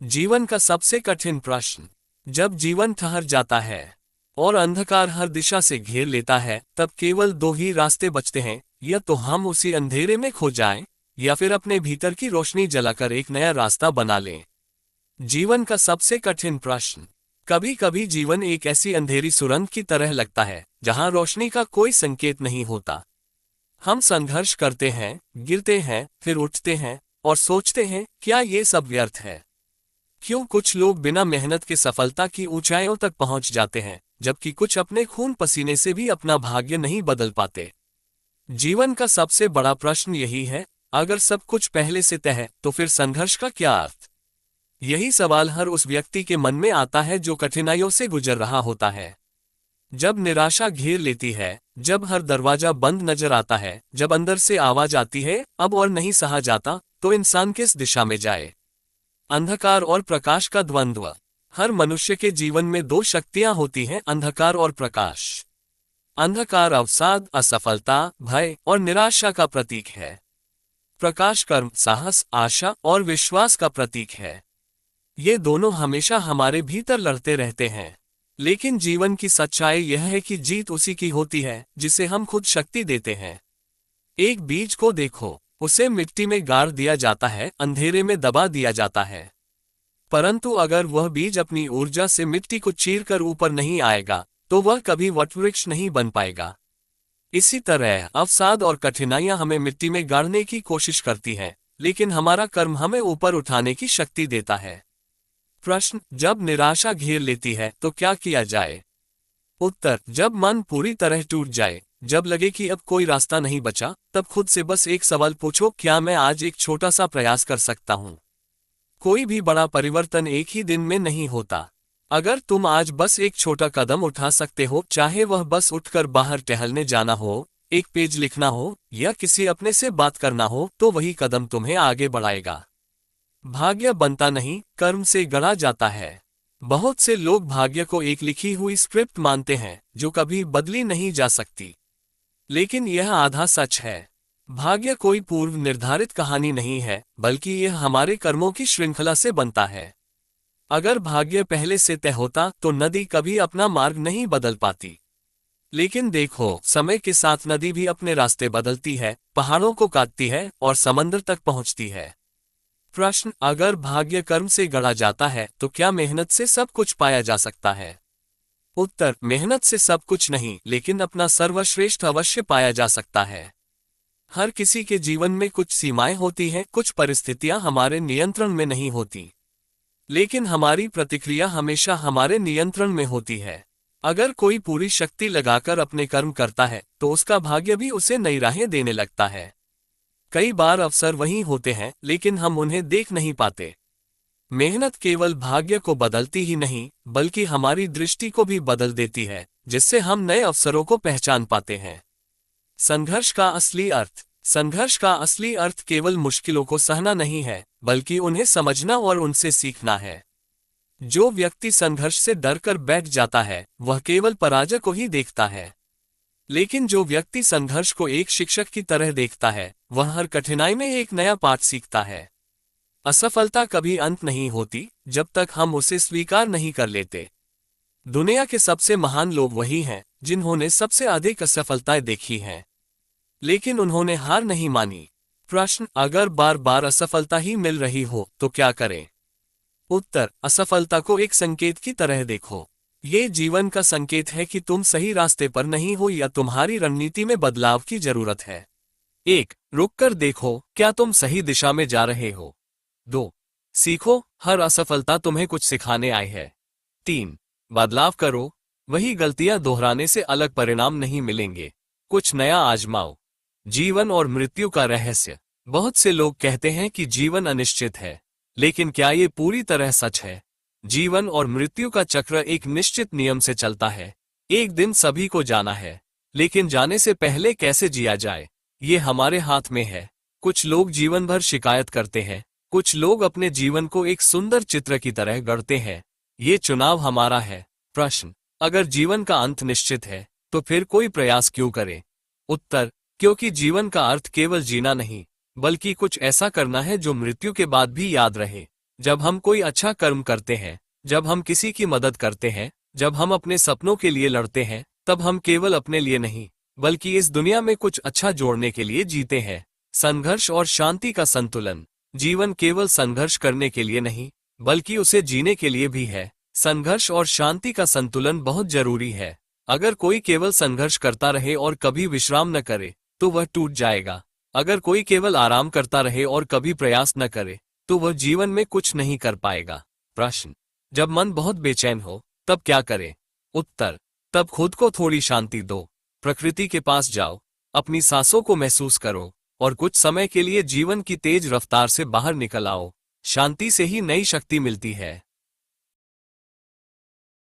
जीवन का सबसे कठिन प्रश्न। जब जीवन ठहर जाता है और अंधकार हर दिशा से घेर लेता है, तब केवल दो ही रास्ते बचते हैं, या तो हम उसी अंधेरे में खो जाएं, या फिर अपने भीतर की रोशनी जलाकर एक नया रास्ता बना लें। जीवन का सबसे कठिन प्रश्न। कभी कभी जीवन एक ऐसी अंधेरी सुरंग की तरह लगता है जहां रोशनी का कोई संकेत नहीं होता। हम संघर्ष करते हैं, गिरते हैं, फिर उठते हैं और सोचते हैं, क्या ये सब व्यर्थ है? क्यों कुछ लोग बिना मेहनत के सफलता की ऊंचाइयों तक पहुंच जाते हैं, जबकि कुछ अपने खून पसीने से भी अपना भाग्य नहीं बदल पाते? जीवन का सबसे बड़ा प्रश्न यही है, अगर सब कुछ पहले से तय है तो फिर संघर्ष का क्या अर्थ? यही सवाल हर उस व्यक्ति के मन में आता है जो कठिनाइयों से गुजर रहा होता है। जब निराशा घेर लेती है, जब हर दरवाजा बंद नजर आता है, जब अंदर से आवाज आती है अब और नहीं सहा जाता, तो इंसान किस दिशा में जाए? अंधकार और प्रकाश का द्वंद्व। हर मनुष्य के जीवन में दो शक्तियां होती हैं, अंधकार और प्रकाश। अंधकार अवसाद, असफलता, भय और निराशा का प्रतीक है। प्रकाश कर्म, साहस, आशा और विश्वास का प्रतीक है। ये दोनों हमेशा हमारे भीतर लड़ते रहते हैं। लेकिन जीवन की सच्चाई यह है कि जीत उसी की होती है जिसे हम खुद शक्ति देते हैं। एक बीज को देखो, उसे मिट्टी में गाड़ दिया जाता है, अंधेरे में दबा दिया जाता है। परंतु अगर वह बीज अपनी ऊर्जा से मिट्टी को चीरकर ऊपर नहीं आएगा, तो वह कभी वटवृक्ष नहीं बन पाएगा। इसी तरह अवसाद और कठिनाइयां हमें मिट्टी में गाड़ने की कोशिश करती हैं, लेकिन हमारा कर्म हमें ऊपर उठाने की शक्ति देता है। प्रश्न, जब निराशा घेर लेती है तो क्या किया जाए? उत्तर, जब मन पूरी तरह टूट जाए, जब लगे कि अब कोई रास्ता नहीं बचा, तब खुद से बस एक सवाल पूछो, क्या मैं आज एक छोटा सा प्रयास कर सकता हूं? कोई भी बड़ा परिवर्तन एक ही दिन में नहीं होता। अगर तुम आज बस एक छोटा कदम उठा सकते हो, चाहे वह बस उठकर बाहर टहलने जाना हो, एक पेज लिखना हो या किसी अपने से बात करना हो, तो वही कदम तुम्हें आगे बढ़ाएगा। भाग्य बनता नहीं, कर्म से गढ़ा जाता है। बहुत से लोग भाग्य को एक लिखी हुई स्क्रिप्ट मानते हैं जो कभी बदली नहीं जा सकती। लेकिन यह आधा सच है। भाग्य कोई पूर्व निर्धारित कहानी नहीं है, बल्कि यह हमारे कर्मों की श्रृंखला से बनता है। अगर भाग्य पहले से तय होता तो नदी कभी अपना मार्ग नहीं बदल पाती। लेकिन देखो, समय के साथ नदी भी अपने रास्ते बदलती है, पहाड़ों को काटती है और समंदर तक पहुंचती है। प्रश्न, अगर भाग्य कर्म से गढ़ा जाता है तो क्या मेहनत से सब कुछ पाया जा सकता है? उत्तर, मेहनत से सब कुछ नहीं, लेकिन अपना सर्वश्रेष्ठ अवश्य पाया जा सकता है। हर किसी के जीवन में कुछ सीमाएं होती हैं, कुछ परिस्थितियां हमारे नियंत्रण में नहीं होती, लेकिन हमारी प्रतिक्रिया हमेशा हमारे नियंत्रण में होती है। अगर कोई पूरी शक्ति लगाकर अपने कर्म करता है तो उसका भाग्य भी उसे नई राहें देने लगता है। कई बार अवसर वहीं होते हैं, लेकिन हम उन्हें देख नहीं पाते। मेहनत केवल भाग्य को बदलती ही नहीं, बल्कि हमारी दृष्टि को भी बदल देती है, जिससे हम नए अवसरों को पहचान पाते हैं। संघर्ष का असली अर्थ। संघर्ष का असली अर्थ केवल मुश्किलों को सहना नहीं है, बल्कि उन्हें समझना और उनसे सीखना है। जो व्यक्ति संघर्ष से डरकर बैठ जाता है, वह केवल पराजय को ही देखता है। लेकिन जो व्यक्ति संघर्ष को एक शिक्षक की तरह देखता है, वह हर कठिनाई में एक नया पाठ सीखता है। असफलता कभी अंत नहीं होती जब तक हम उसे स्वीकार नहीं कर लेते। दुनिया के सबसे महान लोग वही हैं जिन्होंने सबसे अधिक असफलताएं देखी हैं, लेकिन उन्होंने हार नहीं मानी। प्रश्न, अगर बार बार असफलता ही मिल रही हो तो क्या करें? उत्तर, असफलता को एक संकेत की तरह देखो। ये जीवन का संकेत है कि तुम सही रास्ते पर नहीं हो या तुम्हारी रणनीति में बदलाव की जरूरत है। 1. रुककर देखो, क्या तुम सही दिशा में जा रहे हो? 2. सीखो, हर असफलता तुम्हें कुछ सिखाने आई है। 3. बदलाव करो, वही गलतियां दोहराने से अलग परिणाम नहीं मिलेंगे। कुछ नया आजमाओ। जीवन और मृत्यु का रहस्य। बहुत से लोग कहते हैं कि जीवन अनिश्चित है, लेकिन क्या ये पूरी तरह सच है? जीवन और मृत्यु का चक्र एक निश्चित नियम से चलता है। एक दिन सभी को जाना है, लेकिन जाने से पहले कैसे जिया जाए, ये हमारे हाथ में है। कुछ लोग जीवन भर शिकायत करते हैं, कुछ लोग अपने जीवन को एक सुंदर चित्र की तरह गढ़ते हैं। ये चुनाव हमारा है। प्रश्न, अगर जीवन का अंत निश्चित है तो फिर कोई प्रयास क्यों करें? उत्तर, क्योंकि जीवन का अर्थ केवल जीना नहीं, बल्कि कुछ ऐसा करना है जो मृत्यु के बाद भी याद रहे। जब हम कोई अच्छा कर्म करते हैं, जब हम किसी की मदद करते हैं, जब हम अपने सपनों के लिए लड़ते हैं, तब हम केवल अपने लिए नहीं, बल्कि इस दुनिया में कुछ अच्छा जोड़ने के लिए जीते हैं। संघर्ष और शांति का संतुलन। जीवन केवल संघर्ष करने के लिए नहीं, बल्कि उसे जीने के लिए भी है। संघर्ष और शांति का संतुलन बहुत जरूरी है। अगर कोई केवल संघर्ष करता रहे और कभी विश्राम न करे, तो वह टूट जाएगा। अगर कोई केवल आराम करता रहे और कभी प्रयास न करे, तो वह जीवन में कुछ नहीं कर पाएगा। प्रश्न: जब मन बहुत बेचैन हो, तब क्या करें? उत्तर: तब खुद को थोड़ी शांति दो। प्रकृति के पास जाओ, अपनी सांसों को महसूस करो और कुछ समय के लिए जीवन की तेज रफ्तार से बाहर निकल आओ। शांति से ही नई शक्ति मिलती है।